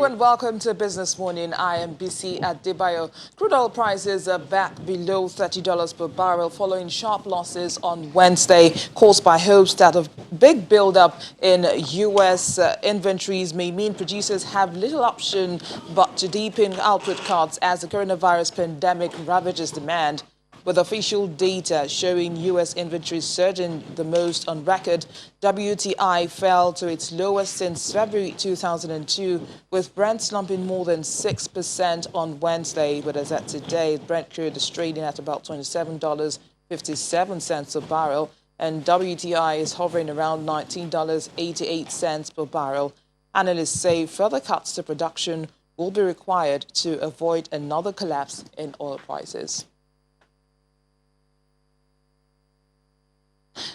Hello and welcome to Business Morning. I am BC Adebayo. Crude oil prices are back below $30 per barrel following sharp losses on Wednesday, caused by hopes that a big buildup in U.S. Inventories may mean producers have little option but to deepen output cuts as the coronavirus pandemic ravages demand. With official data showing U.S. inventories surging the most on record, WTI fell to its lowest since February 2002, with Brent slumping more than 6% on Wednesday. But as at today, Brent crude is trading at about $27.57 a barrel, and WTI is hovering around $19.88 per barrel. Analysts say further cuts to production will be required to avoid another collapse in oil prices.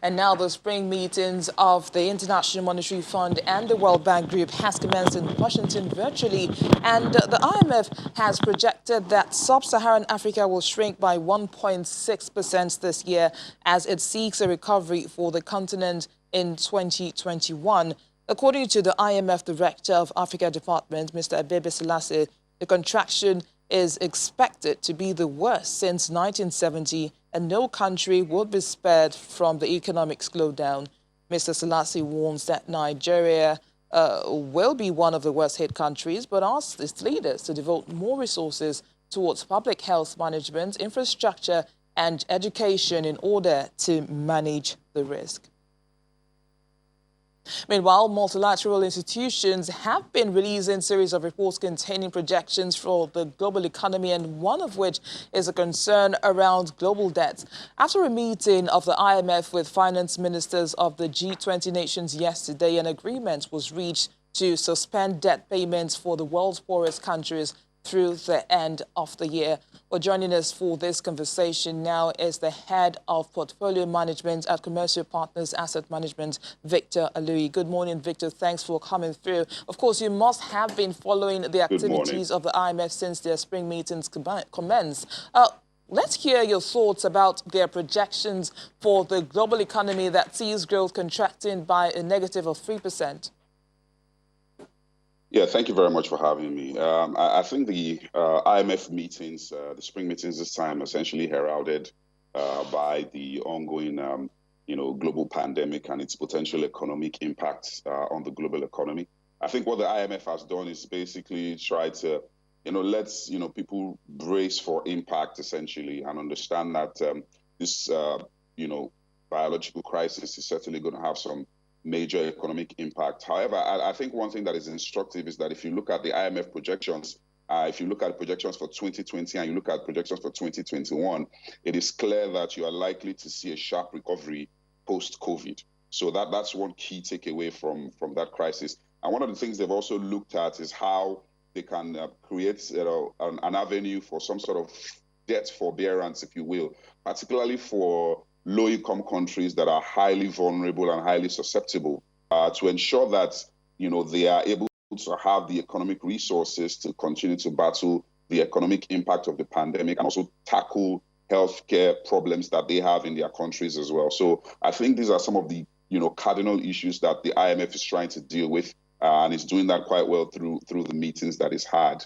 And now the spring meetings of the International Monetary Fund and the World Bank Group has commenced in Washington virtually, and the IMF has projected that sub-Saharan Africa will shrink by 1.6% this year as it seeks a recovery for the continent in 2021. According to the IMF Director of Africa Department, Mr. Abebe Selassie, the contraction is expected to be the worst since 1970, and no country will be spared from the economic slowdown. Mr. Selassie warns that Nigeria will be one of the worst hit countries, but asks its leaders to devote more resources towards public health management, infrastructure, and education in order to manage the risk. Meanwhile, multilateral institutions have been releasing a series of reports containing projections for the global economy, and one of which is a concern around global debt. After a meeting of the IMF with finance ministers of the G20 nations yesterday, an agreement was reached to suspend debt payments for the world's poorest countries through the end of the year. Well, joining us for this conversation now is the head of portfolio management at Commercial Partners Asset Management, Victor Alui. Good morning, Victor. Thanks for coming through. Of course, you must have been following the activities of the IMF since their spring meetings commenced. Let's hear your thoughts about their projections for the global economy that sees growth contracting by a negative of 3%. Yeah, thank you very much for having me. I think the IMF meetings, the spring meetings this time, essentially heralded by the ongoing, global pandemic and its potential economic impacts on the global economy. I think what the IMF has done is basically try to, let people brace for impact essentially, and understand that this, biological crisis is certainly going to have some major economic impact. However, I think one thing that is instructive is that if you look at the IMF projections, if you look at projections for 2020 and you look at projections for 2021, it is clear that you are likely to see a sharp recovery post-COVID. So that's one key takeaway from that crisis. And one of the things they've also looked at is how they can create an avenue for some sort of debt forbearance, if you will, particularly for low-income countries that are highly vulnerable and highly susceptible, to ensure that they are able to have the economic resources to continue to battle the economic impact of the pandemic and also tackle healthcare problems that they have in their countries as well. So I think these are some of the cardinal issues that the IMF is trying to deal with, and is doing that quite well through the meetings that it's had.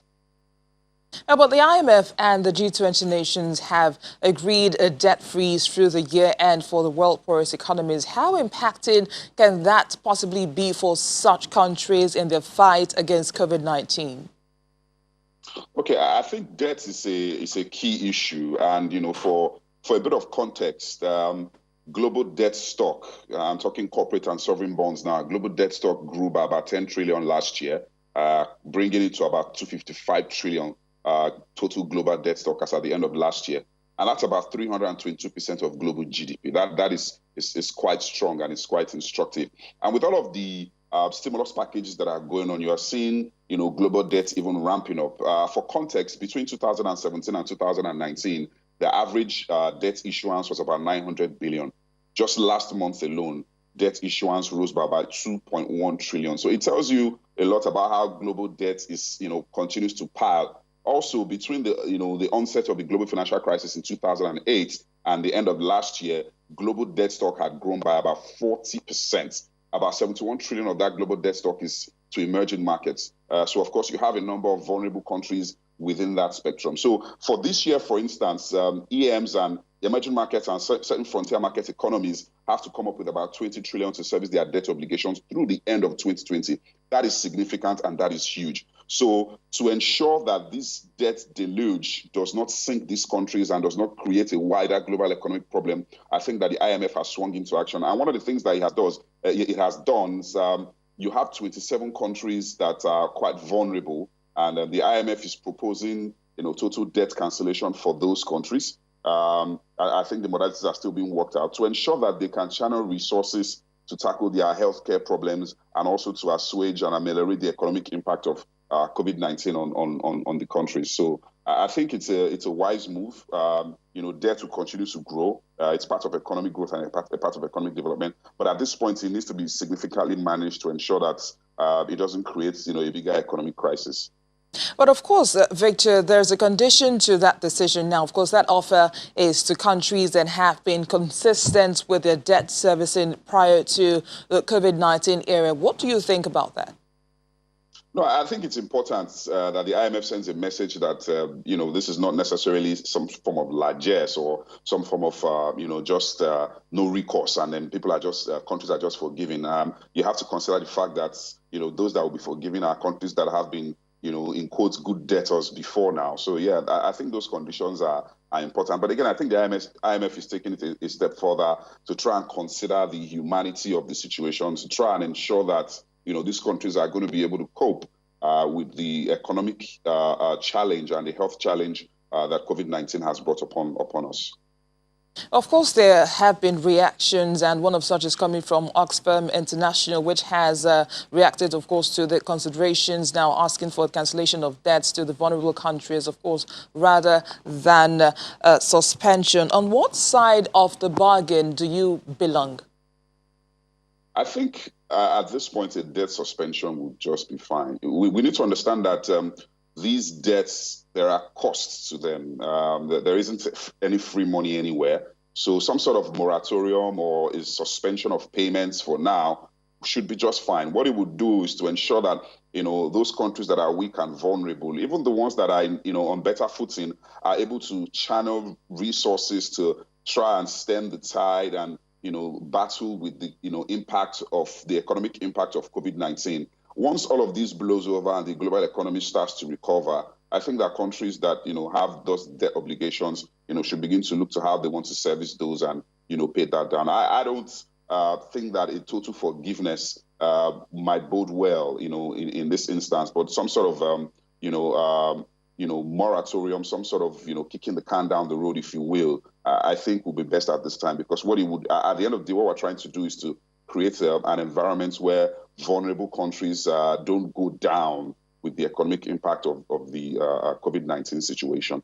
But the IMF and the G20 nations have agreed a debt freeze through the year end for the world poorest economies. How impacting can that possibly be for such countries in their fight against COVID-19? Okay, I think debt is a key issue, and for a bit of context, global debt stock, I'm talking corporate and sovereign bonds now, global debt stock grew by about 10 trillion last year, bringing it to about 255 trillion. Total global debt stock as at the end of last year. And that's about 322% of global GDP. That is quite strong, and it's quite instructive. And with all of the stimulus packages that are going on, you are seeing, global debt even ramping up. For context, between 2017 and 2019, the average debt issuance was about 900 billion. Just last month alone, debt issuance rose by about 2.1 trillion. So it tells you a lot about how global debt is, continues to pile. Also, between the onset of the global financial crisis in 2008 and the end of last year, global debt stock had grown by about 40%. About 71 trillion of that global debt stock is to emerging markets. So, of course, you have a number of vulnerable countries within that spectrum. So for this year, for instance, EMs and emerging markets and certain frontier market economies have to come up with about 20 trillion to service their debt obligations through the end of 2020. That is significant and that is huge. So to ensure that this debt deluge does not sink these countries and does not create a wider global economic problem, I think that the IMF has swung into action. And one of the things that it has done is you have 27 countries that are quite vulnerable, and the IMF is proposing, total debt cancellation for those countries. I think the modalities are still being worked out to ensure that they can channel resources to tackle their healthcare problems and also to assuage and ameliorate the economic impact of COVID-19 on the countries. So I think it's a wise move. Debt will continue to grow. It's part of economic growth and a part of economic development. But at this point, it needs to be significantly managed to ensure that it doesn't create, a bigger economic crisis. But of course, Victor, there's a condition to that decision now. Of course, that offer is to countries that have been consistent with their debt servicing prior to the COVID-19 era. What do you think about that? No, I think it's important that the IMF sends a message that, this is not necessarily some form of largesse or some form of, just no recourse. And then countries are just forgiving. You have to consider the fact that, those that will be forgiving are countries that have been, in quotes, good debtors before now. So, yeah, I think those conditions are important. But again, I think the IMF is taking it a step further to try and consider the humanity of the situation, to try and ensure that, these countries are going to be able to cope with the economic challenge and the health challenge that COVID-19 has brought upon us. Of course, there have been reactions, and one of such is coming from Oxfam International, which has reacted, of course, to the considerations now asking for cancellation of debts to the vulnerable countries, of course, rather than suspension. On what side of the bargain do you belong? I think at this point, a debt suspension would just be fine. We need to understand that these debts, there are costs to them. There isn't any free money anywhere. So some sort of moratorium or a suspension of payments for now should be just fine. What it would do is to ensure that, those countries that are weak and vulnerable, even the ones that are, on better footing, are able to channel resources to try and stem the tide and, battle with the, impact of the economic impact of COVID-19. Once all of this blows over and the global economy starts to recover, I think that countries that, have those debt obligations, should begin to look to how they want to service those and, pay that down. I don't think that a total forgiveness might bode well, in this instance, but some sort of, moratorium, some sort of, kicking the can down the road, if you will, I think would be best at this time, because what it would, at the end of the day, what we're trying to do is to create an environment where vulnerable countries don't go down with the economic impact of the COVID-19 situation.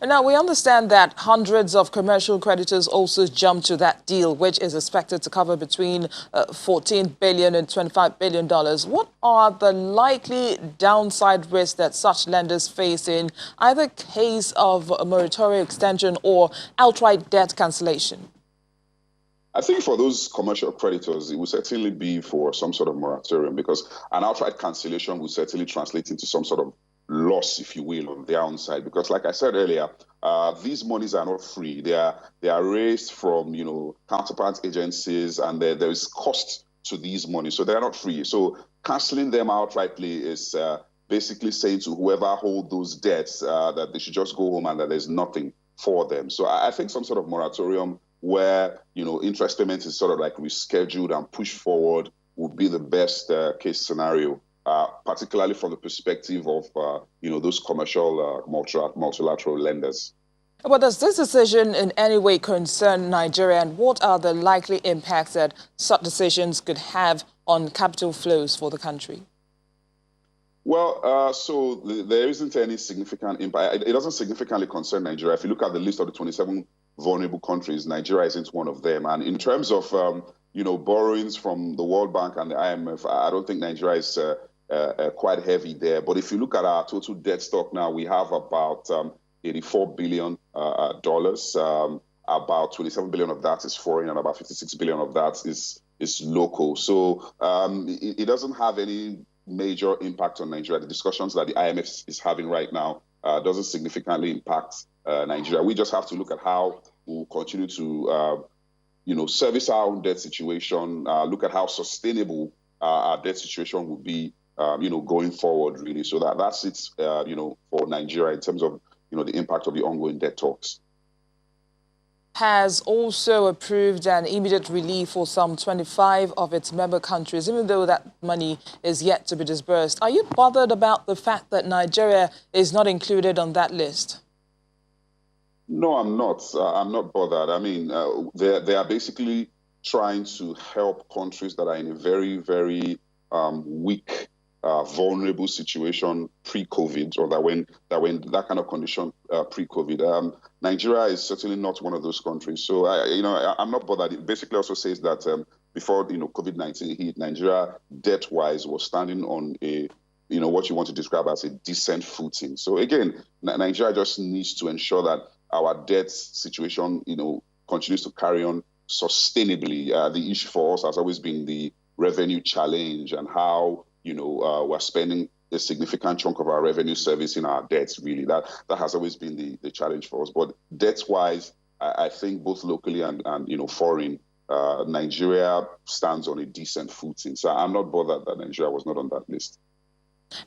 Now, we understand that hundreds of commercial creditors also jumped to that deal, which is expected to cover between $14 billion and $25 billion. What are the likely downside risks that such lenders face in either case of a moratorium extension or outright debt cancellation? I think for those commercial creditors, it would certainly be for some sort of moratorium, because an outright cancellation would certainly translate into some sort of loss, if you will, on their own side. Because like I said earlier, these monies are not free. They are raised from, counterpart agencies, and there is cost to these monies. So they are not free. So cancelling them outrightly is basically saying to whoever hold those debts that they should just go home and that there's nothing for them. So I think some sort of moratorium where, interest payments is sort of like rescheduled and pushed forward would be the best case scenario, particularly from the perspective of, those commercial multilateral lenders. But does this decision in any way concern Nigeria, and what are the likely impacts that such decisions could have on capital flows for the country? Well, so there isn't any significant impact. It doesn't significantly concern Nigeria. If you look at the list of the 27 vulnerable countries, Nigeria isn't one of them. And in terms of, borrowings from the World Bank and the IMF, I don't think Nigeria is quite heavy there. But if you look at our total debt stock now, we have about $84 billion. About 27 billion of that is foreign, and about 56 billion of that is local. So it doesn't have any major impact on Nigeria. The discussions that the IMF is having right now doesn't significantly impact Nigeria. We just have to look at how we'll continue to service our own debt situation, look at how sustainable our debt situation will be, going forward, really. So that's it, for Nigeria in terms of, the impact of the ongoing debt talks. Has also approved an immediate relief for some 25 of its member countries, even though that money is yet to be disbursed. Are you bothered about the fact that Nigeria is not included on that list? No, I'm not. I'm not bothered. I mean, they are basically trying to help countries that are in a very, very weak, vulnerable situation pre-COVID, or that when that kind of condition pre-COVID. Nigeria is certainly not one of those countries. So I'm not bothered. It basically also says that before COVID-19 hit, Nigeria debt-wise was standing on a what you want to describe as a decent footing. So again, Nigeria just needs to ensure that our debt situation, continues to carry on sustainably. The issue for us has always been the revenue challenge and how, we're spending a significant chunk of our revenue servicing our debts, really. That has always been the challenge for us. But debt-wise, I think both locally and foreign, Nigeria stands on a decent footing. So I'm not bothered that Nigeria was not on that list.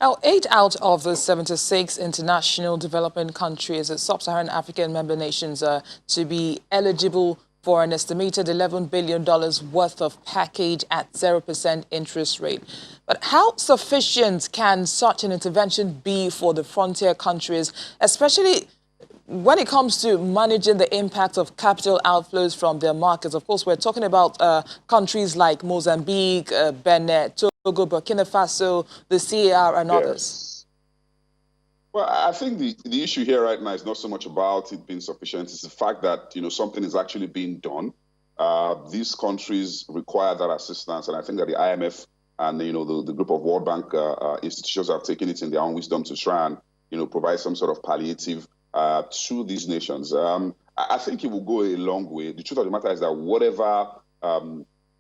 Now, 8 out of the 76 international development countries, sub-Saharan African member nations, are to be eligible for an estimated $11 billion worth of package at 0% interest rate. But how sufficient can such an intervention be for the frontier countries, especially when it comes to managing the impact of capital outflows from their markets? Of course, we're talking about countries like Mozambique, Benin, Togo, Burkina Faso, the CAR, and others. Well, I think the issue here right now is not so much about it being sufficient. It's the fact that, something is actually being done. These countries require that assistance. And I think that the IMF and, the group of World Bank institutions have taken it in their own wisdom to try and, provide some sort of palliative to these nations. I think it will go a long way. The truth of the matter is that whatever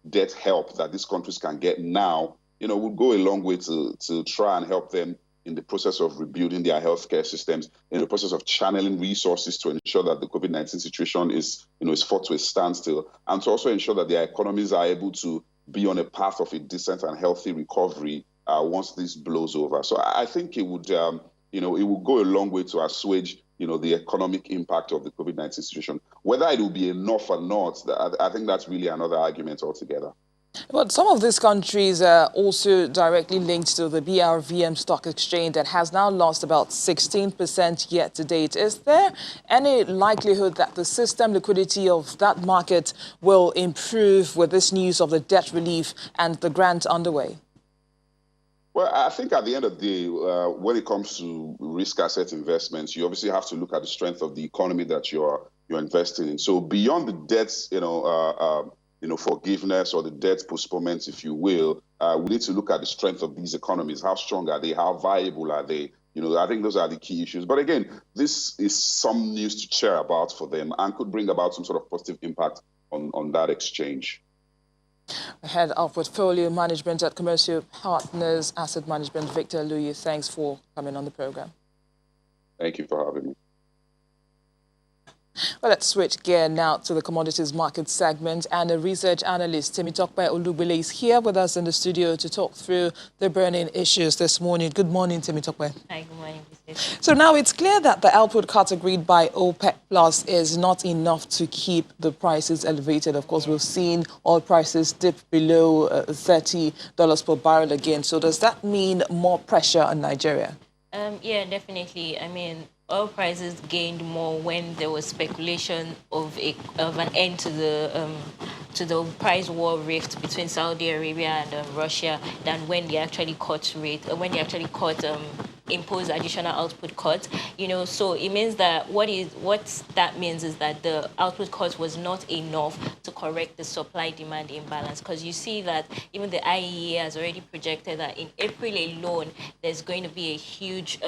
debt help that these countries can get now, will go a long way to try and help them in the process of rebuilding their healthcare systems, in the process of channeling resources to ensure that the COVID-19 situation is fought to a standstill, and to also ensure that their economies are able to be on a path of a decent and healthy recovery once this blows over. So I think it would, it will go a long way to assuage, the economic impact of the COVID-19 situation. Whether it will be enough or not, I think that's really another argument altogether. But some of these countries are also directly linked to the BRVM stock exchange that has now lost about 16% yet to date. Is there any likelihood that the system liquidity of that market will improve with this news of the debt relief and the grant underway? Well, I think at the end of the day, when it comes to risk asset investments, you obviously have to look at the strength of the economy that you're investing in. So beyond the debts, forgiveness or the debt postponements, if you will, we need to look at the strength of these economies. How strong are they? How viable are they? I think those are the key issues. But again, this is some news to cheer about for them and could bring about some sort of positive impact on that exchange. Head of Portfolio Management at Commercial Partners Asset Management, Victor Luyi, thanks for coming on the program. Thank you for having me. Well, let's switch gear now to the commodities market segment, and a research analyst, Temitope Olugbele, is here with us in the studio to talk through the burning issues this morning. Good morning, Temitope. Hi, good morning. So now it's clear that the output cut agreed by OPEC Plus is not enough to keep the prices elevated. Of course, we've seen oil prices dip below $30 per barrel again. So does that mean more pressure on Nigeria? Yeah, definitely. I mean, oil prices gained more when there was speculation of an end to the price war rift between Saudi Arabia and Russia than when they actually imposed additional output cuts. So it means that what that means is that the output cut was not enough to correct the supply-demand imbalance, because you see that even the IEA has already projected that in April alone there's going to be a huge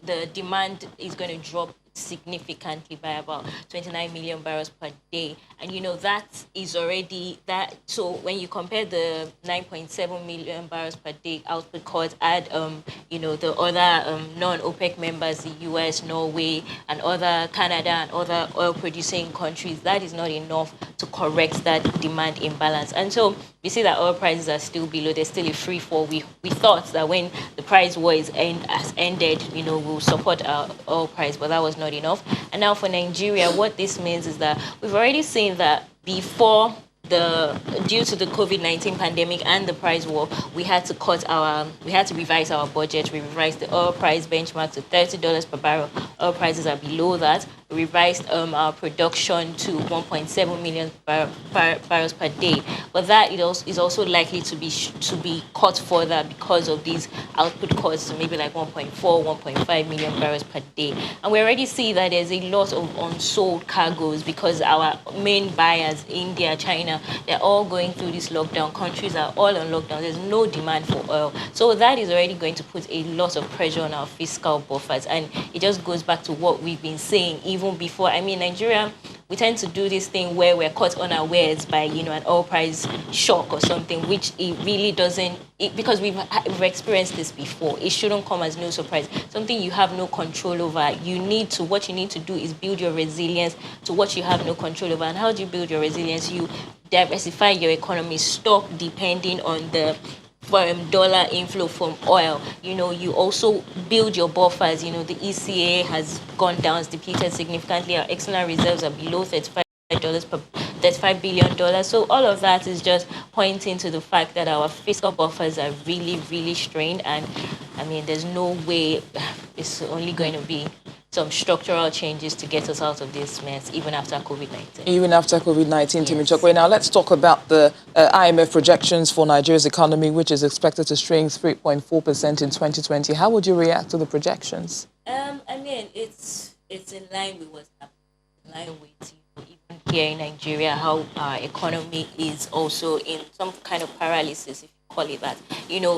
the demand is going to drop significantly by about 29 million barrels per day. And, that is already that. So when you compare the 9.7 million barrels per day output cuts, add, the other non-OPEC members, the US, Norway, and other Canada and other oil-producing countries, that is not enough to correct that demand imbalance. And so we see that oil prices are still below. There's still a free fall. We thought that when the price war has ended, we'll support our oil price, but that was not enough. And now for Nigeria, what this means is that we've already seen that due to the COVID-19 pandemic and the price war, we had to revise our budget. We revised the oil price benchmark to $30 per barrel. Oil prices are below that. We revised our production to 1.7 million barrels per day. But that is also likely to be cut further because of these output cuts to maybe like 1.4, 1.5 million barrels per day. And we already see that there's a lot of unsold cargoes because our main buyers, India, China, they're all going through this lockdown. Countries are all on lockdown. There's no demand for oil. So that is already going to put a lot of pressure on our fiscal buffers. And it just goes back to what we've been saying even before. I mean, Nigeria, we tend to do this thing where we're caught unawares by, an oil price shock or something, which it really doesn't, because we've experienced this before. It shouldn't come as no surprise. Something you have no control over. What you need to do is build your resilience to what you have no control over. And how do you build your resilience? You diversify your economy, stop depending on the dollar inflow from oil. You also build your buffers. The ECA has gone down, it's depleted significantly. Our external reserves are below $35 $35 billion. So all of that is just pointing to the fact that our fiscal buffers are really, really strained. And I mean, there's no way it's only going to be some structural changes to get us out of this mess, even after COVID-19. Even after COVID-19, yes. Timi. Now, let's talk about the IMF projections for Nigeria's economy, which is expected to shrink 3.4% in 2020. How would you react to the projections? I mean, it's in line with what's happening, in line with even here in Nigeria, how our economy is also in some kind of paralysis, if you call it that.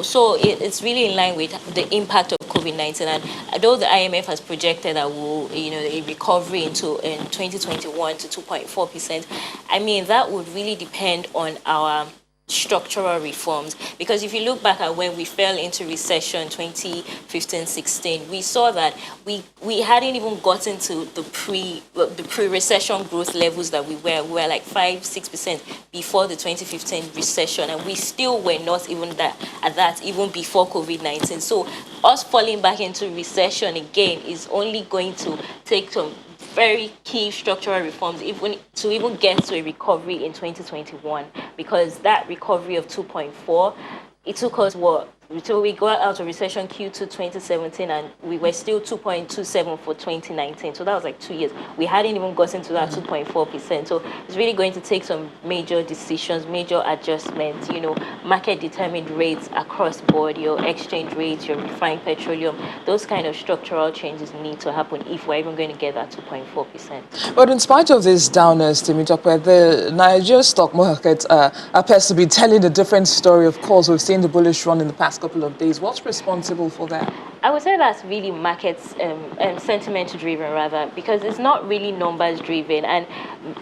So it's really in line with the impact of COVID-19. And although the IMF has projected that a recovery in 2021 to 2.4%, I mean, that would really depend on our structural reforms, because if you look back at when we fell into recession 2015-16, we saw that we hadn't even gotten to the pre-recession growth levels that we were like 5-6% before the 2015 recession, and we still were not even at that even before COVID-19. So us falling back into recession again is only going to take some very key structural reforms even get to a recovery in 2021, because that recovery of 2.4, it took us so we got out of recession Q2 2017 and we were still 2.27 for 2019. So that was like 2 years. We hadn't even gotten to that 2.4%. So it's really going to take some major decisions, major adjustments, market determined rates across board, your exchange rates, your refined petroleum, those kind of structural changes need to happen if we're even going to get that 2.4%. But in spite of this downers, Timi, the Nigeria stock market appears to be telling a different story. Of course, we've seen the bullish run in the past couple of days. What's responsible for that? I would say that's really markets sentiment driven, rather, because it's not really numbers driven. And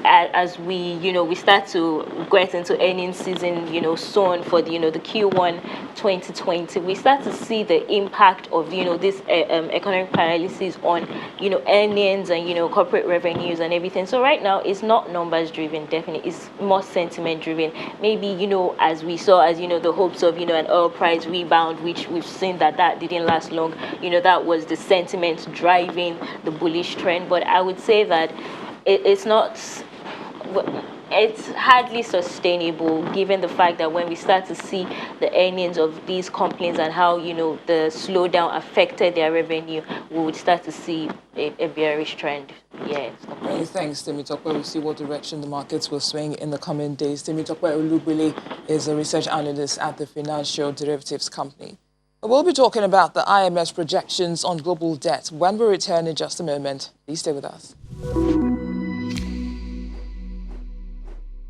as we start to get into earnings season, soon for the Q1 2020, we start to see the impact of this economic paralysis on earnings and corporate revenues and everything. So right now it's not numbers driven, definitely. It's more sentiment driven. Maybe as we saw the hopes of an oil price rebound, which we've seen that didn't last long. That was the sentiment driving the bullish trend. But I would say that it's hardly sustainable, given the fact that when we start to see the earnings of these companies and how the slowdown affected their revenue, we would start to see a bearish trend. Yeah. Many thanks, Timi. We'll see what direction the markets will swing in the coming days. Timi Olugbele is a research analyst at the financial derivatives company. We'll be talking about the IMF's projections on global debt when we return in just a moment. Please stay with us.